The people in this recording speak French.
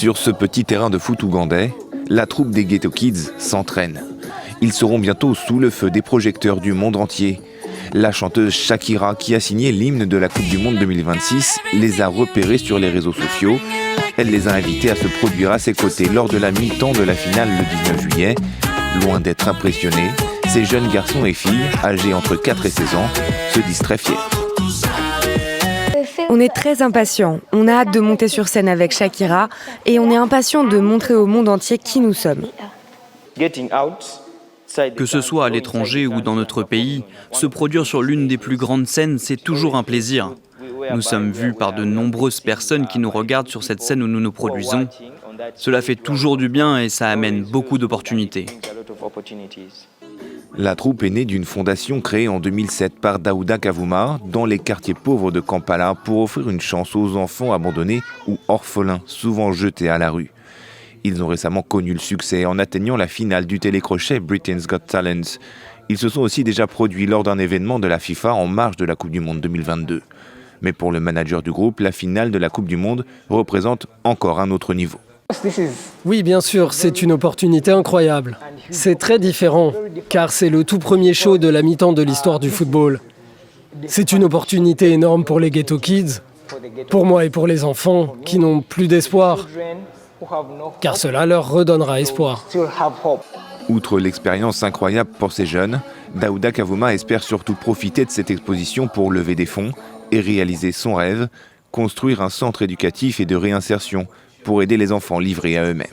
Sur ce petit terrain de foot ougandais, la troupe des Ghetto Kids s'entraîne. Ils seront bientôt sous le feu des projecteurs du monde entier. La chanteuse Shakira, qui a signé l'hymne de la Coupe du Monde 2026, les a repérés sur les réseaux sociaux. Elle les a invités à se produire à ses côtés lors de la mi-temps de la finale le 19 juillet. Loin d'être impressionnés, ces jeunes garçons et filles, âgés entre 4 et 16 ans, se disent très fiers. On est très impatients. On a hâte de monter sur scène avec Shakira et on est impatients de montrer au monde entier qui nous sommes. Que ce soit à l'étranger ou dans notre pays, se produire sur l'une des plus grandes scènes, c'est toujours un plaisir. Nous sommes vus par de nombreuses personnes qui nous regardent sur cette scène où nous nous produisons. Cela fait toujours du bien et ça amène beaucoup d'opportunités. La troupe est née d'une fondation créée en 2007 par Daouda Kavuma dans les quartiers pauvres de Kampala pour offrir une chance aux enfants abandonnés ou orphelins, souvent jetés à la rue. Ils ont récemment connu le succès en atteignant la finale du télécrochet Britain's Got Talent. Ils se sont aussi déjà produits lors d'un événement de la FIFA en marge de la Coupe du Monde 2022. Mais pour le manager du groupe, la finale de la Coupe du Monde représente encore un autre niveau. Oui, bien sûr, c'est une opportunité incroyable. C'est très différent, car c'est le tout premier show de la mi-temps de l'histoire du football. C'est une opportunité énorme pour les Ghetto Kids, pour moi et pour les enfants qui n'ont plus d'espoir, car cela leur redonnera espoir. Outre l'expérience incroyable pour ces jeunes, Daouda Kavuma espère surtout profiter de cette exposition pour lever des fonds et réaliser son rêve, construire un centre éducatif et de réinsertion pour aider les enfants livrés à eux-mêmes.